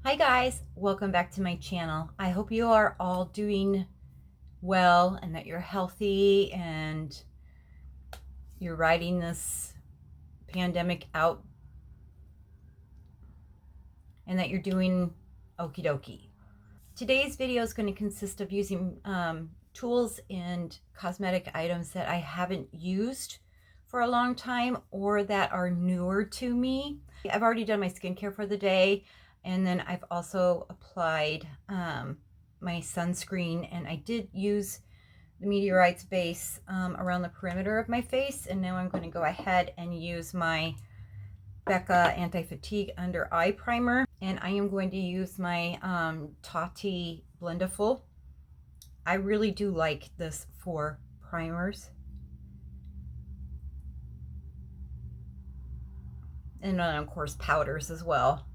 Hi guys, welcome back to my channel. I hope you are all doing well and that you're healthy and you're riding this pandemic out and that you're doing okie dokie. Today's video is going to consist of using tools and cosmetic items that I haven't used for a long time or that are newer to me. I've already done my skincare for the day. And then I've also applied my sunscreen, and I did use the Meteorites base around the perimeter of my face. And now I'm going to go ahead and use my Becca Anti-Fatigue Under Eye Primer. And I am going to use my Tati Blendiful. I really do like this for primers. And then of course powders as well.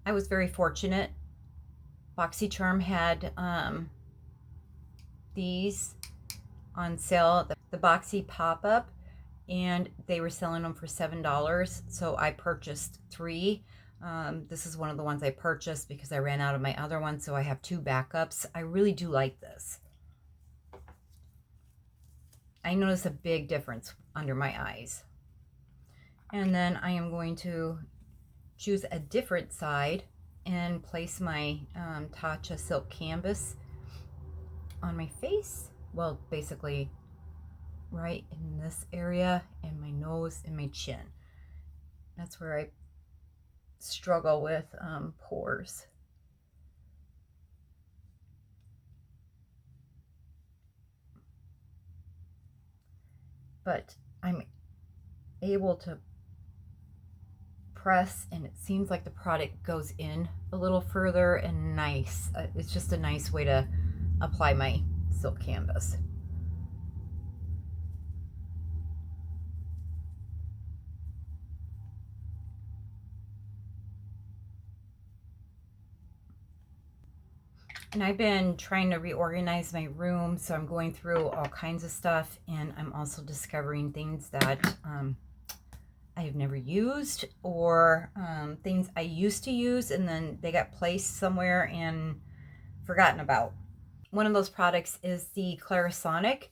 I was very fortunate. Boxycharm had these on sale, the Boxy pop-up, and they were selling them for $7. So I purchased 3. This is one of the ones I purchased because I ran out of my other one, so I have 2 backups. I really do like this. I notice a big difference under my eyes. And then I am going to choose a different side and place my Tatcha Silk Canvas on my face. Well, basically right in this area and my nose and my chin. That's where I struggle with pores. But I'm able to press and it seems like the product goes in a little further and nice. It's just a nice way to apply my silk canvas. And I've been trying to reorganize my room, so I'm going through all kinds of stuff, and I'm also discovering things that I have never used, or things I used to use and then they got placed somewhere and forgotten about. One of those products is the Clarisonic.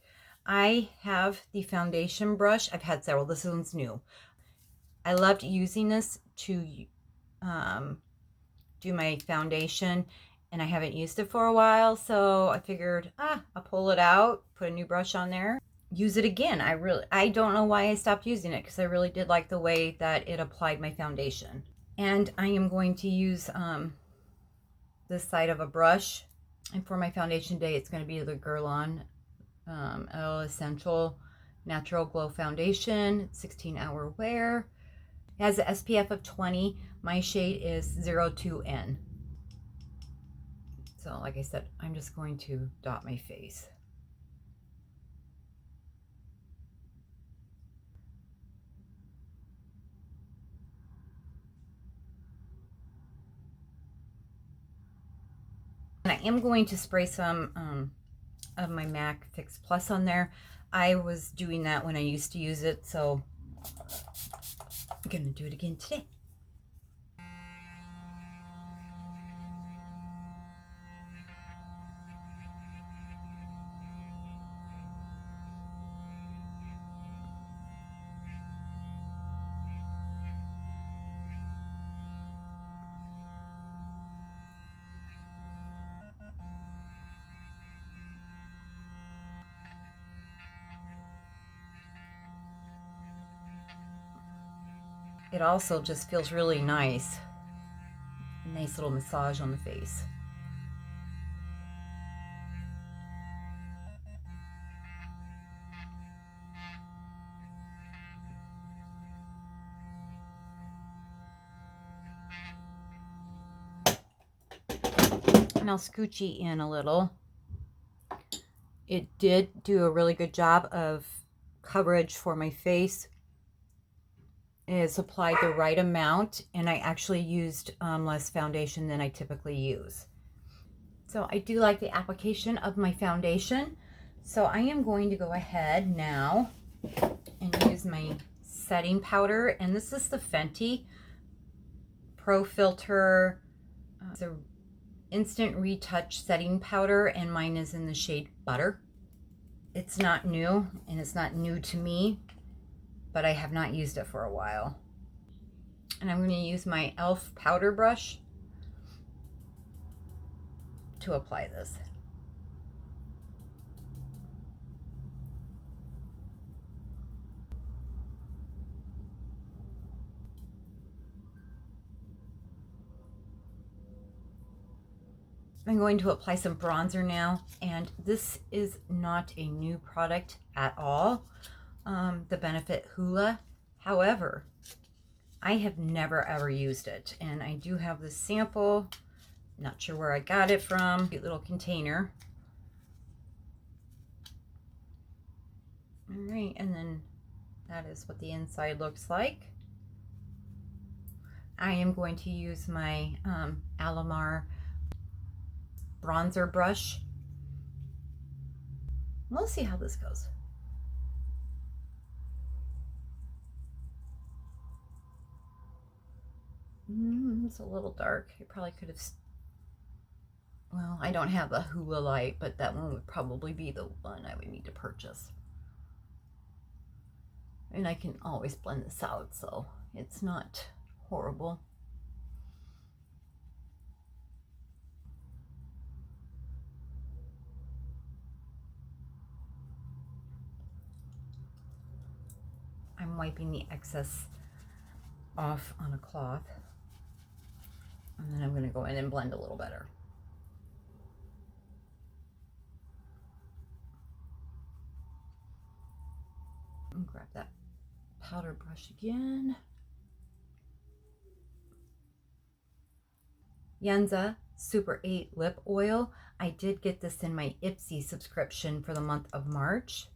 I have the foundation brush. I've had several. This one's new. I loved using this to do my foundation, and I haven't used it for a while, so I figured, I'll pull it out, put a new brush on there, use it again. I don't know why I stopped using it because I really did like the way that it applied my foundation. And I am going to use this side of a brush, and for my foundation day it's going to be the Guerlain El Essential Natural Glow Foundation, 16-hour wear. It has an SPF of 20. My shade is 02N. So like I said, I'm just going to dot my face. And I am going to spray some of my MAC Fix Plus on there. I was doing that when I used to use it, so I'm going to do it again today. It also just feels really nice. Nice little massage on the face. And I'll scoochie in a little. It did do a really good job of coverage for my face. is applied the right amount, and I actually used less foundation than I typically use. So I do like the application of my foundation. So I am going to go ahead now and use my setting powder, and this is the Fenty Pro Filt'r. It's a instant retouch setting powder, and mine is in the shade Butter. It's not new, and it's not new to me, but I have not used it for a while. And I'm going to use my e.l.f. powder brush to apply this. I'm going to apply some bronzer now, and this is not a new product at all, the Benefit Hoola. However, I have never ever used it, and I do have this sample. Not sure where I got it from. Cute little container. All right, and then that is what the inside looks like. I am going to use my Alamar bronzer brush. We'll see how this goes. It's a little dark. It probably could have, well, I don't have the Hoola light, but that one would probably be the one I would need to purchase. And I can always blend this out, so it's not horrible. I'm wiping the excess off on a cloth, and then I'm going to go in and blend a little better. And grab that powder brush again. Yenza Super 8 Lip Oil. I did get this in my Ipsy subscription for the month of March.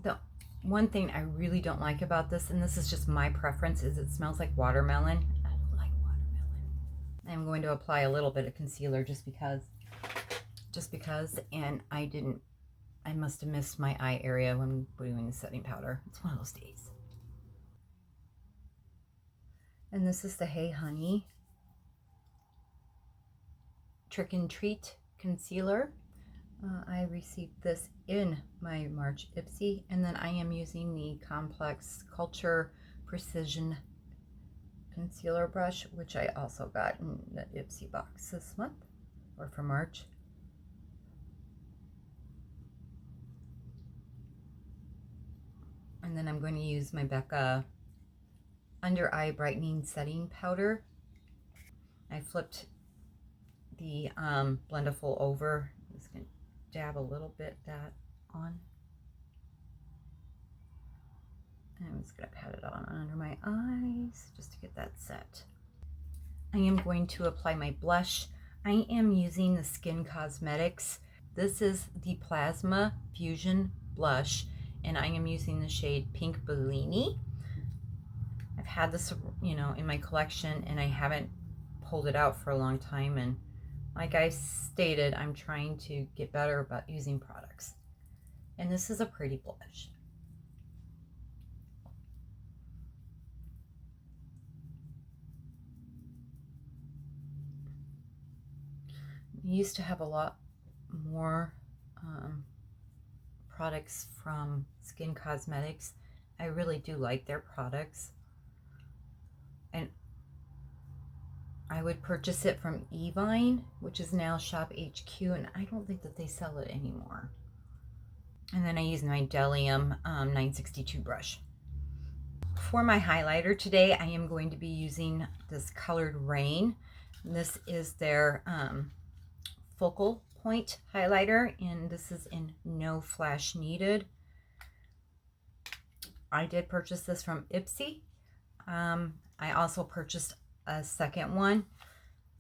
The one thing I really don't like about this, and this is just my preference, is it smells like watermelon. I don't like watermelon. I'm going to apply a little bit of concealer just because, and I must have missed my eye area when doing the setting powder. It's one of those days. And this is the Hey Honey Trick and Treat Concealer. I received this in my March Ipsy, and then I am using the Complex Culture Precision Concealer Brush, which I also got in the Ipsy box this month, or for March. And then I'm going to use my Becca Under Eye Brightening Setting Powder. I flipped the Blendiful over. I'm just going to dab a little bit that on. And I'm just going to pat it on under my eyes just to get that set. I am going to apply my blush. I am using the Skin Cosmetics. This is the Plasma Fusion Blush, and I am using the shade Pink Bellini. I've had this, in my collection, and I haven't pulled it out for a long time, and like I stated, I'm trying to get better about using products. And this is a pretty blush. I used to have a lot more products from Skin Cosmetics. I really do like their products, and I would purchase it from Evine, which is now Shop HQ, and I don't think that they sell it anymore. And then I use my Delium 962 brush. For my highlighter today, I am going to be using this Colored Rain. This is their focal point highlighter, and this is in No Flash Needed. I did purchase this from Ipsy. I also purchased a second one.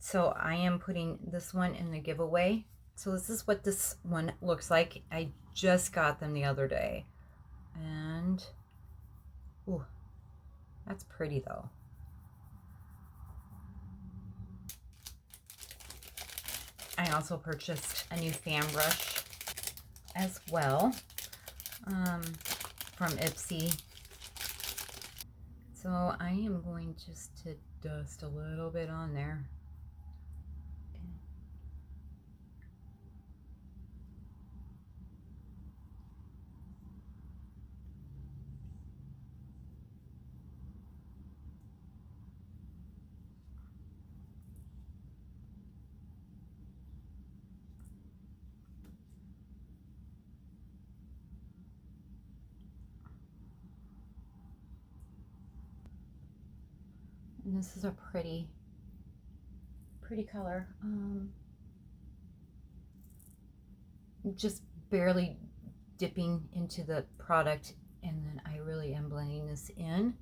So I am putting this one in the giveaway. So this is what this one looks like. I just got them the other day. And, ooh, that's pretty though. I also purchased a new fan brush as well from Ipsy. So I am going just to dust a little bit on there. And this is a pretty color. Just barely dipping into the product, and then I really am blending this in.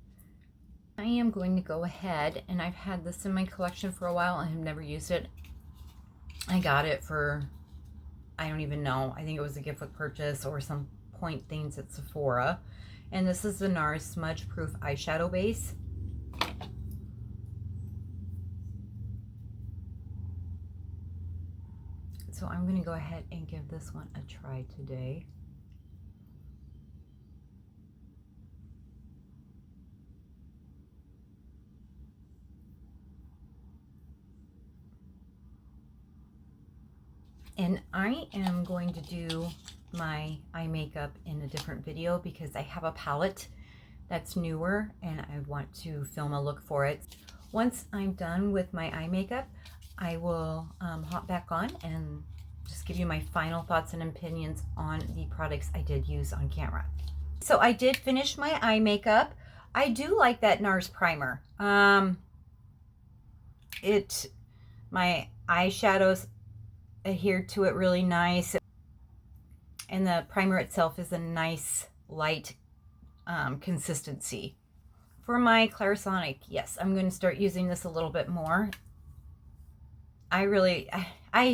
I am going to go ahead, and I've had this in my collection for a while. I have never used it. I got it for, I don't even know, I think it was a gift with purchase or some point things at Sephora. And this is the NARS Smudge Proof Eyeshadow Base. So I'm going to go ahead and give this one a try today. And I am going to do my eye makeup in a different video because I have a palette that's newer and I want to film a look for it. Once I'm done with my eye makeup, I will hop back on and just give you my final thoughts and opinions on the products I did use on camera. So I did finish my eye makeup. I do like that NARS primer. My eyeshadows adhere to it really nice. And the primer itself is a nice light consistency. For my Clarisonic, yes, I'm going to start using this a little bit more. I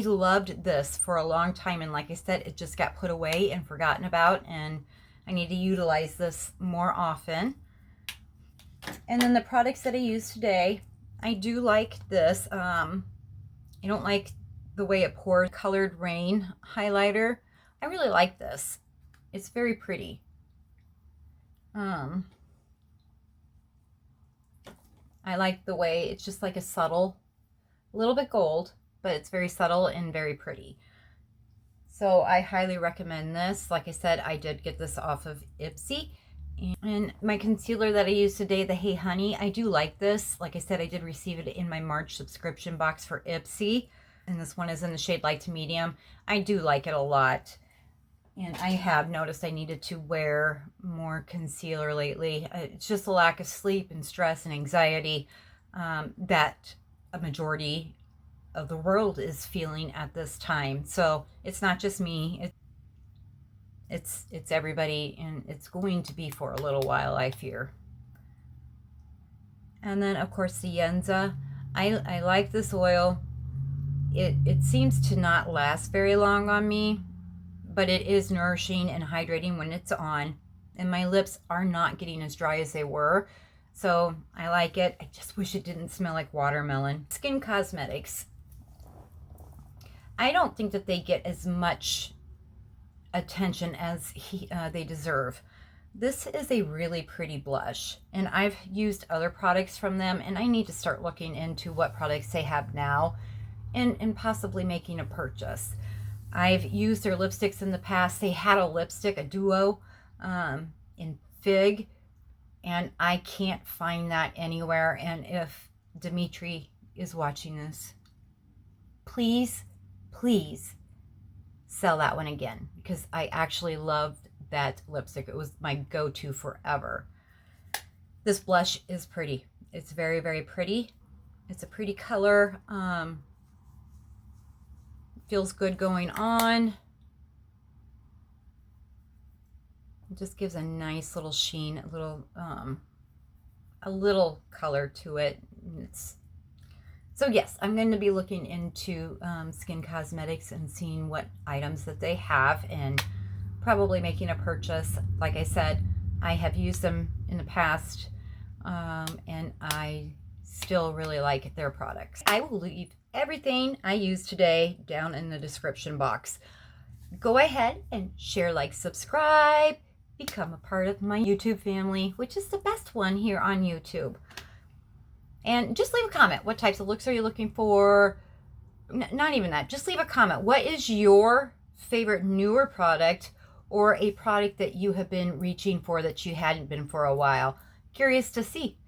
loved this for a long time, and like I said, it just got put away and forgotten about, and I need to utilize this more often. And then the products that I use today, I do like this. I don't like the way it pours. Colored Rain highlighter. I really like this. It's very pretty. I like the way it's just like a subtle, a little bit gold, but it's very subtle and very pretty. So I highly recommend this. Like I said, I did get this off of Ipsy. And my concealer that I used today, the Hey Honey, I do like this. Like I said, I did receive it in my March subscription box for Ipsy. And this one is in the shade light to medium. I do like it a lot. And I have noticed I needed to wear more concealer lately. It's just a lack of sleep and stress and anxiety that a majority of the world is feeling at this time. So it's not just me. It's everybody, and it's going to be for a little while, I fear. And then, of course, the Yenza. I like this oil. It seems to not last very long on me, but it is nourishing and hydrating when it's on. And my lips are not getting as dry as they were. So I like it. I just wish it didn't smell like watermelon. Skin Cosmetics. I don't think that they get as much attention as they deserve. This is a really pretty blush, and I've used other products from them, and I need to start looking into what products they have now and possibly making a purchase. I've used their lipsticks in the past. They had a lipstick, a duo in Fig, and I can't find that anywhere. And if Dimitri is watching this, please sell that one again, because I actually loved that lipstick. It was my go-to forever. This blush is pretty. It's very, very pretty. It's a pretty color. Feels good going on. It just gives a nice little sheen, a little color to it. So yes, I'm going to be looking into skin cosmetics and seeing what items that they have and probably making a purchase. Like I said, I have used them in the past and I still really like their products. I will leave everything I used today down in the description box. Go ahead and share, like, subscribe, become a part of my YouTube family, which is the best one here on YouTube. And just leave a comment. What types of looks are you looking for? Not even that. Just leave a comment. What is your favorite newer product or a product that you have been reaching for that you hadn't been for a while? Curious to see.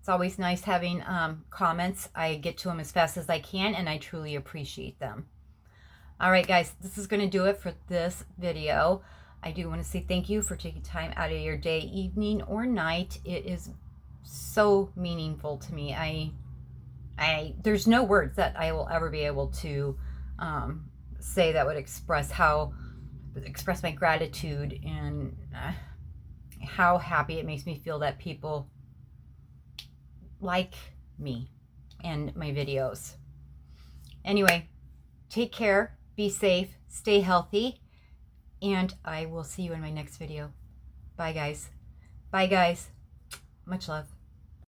It's always nice having comments. I get to them as fast as I can, and I truly appreciate them. All right, guys, this is going to do it for this video. I do want to say thank you for taking time out of your day, evening, or night. It is so meaningful to me. There's no words that I will ever be able to say that would express my gratitude and how happy it makes me feel that people like me and my videos. Anyway, take care, be safe, stay healthy, and I will see you in my next video. Bye, guys. Bye, guys. Much love.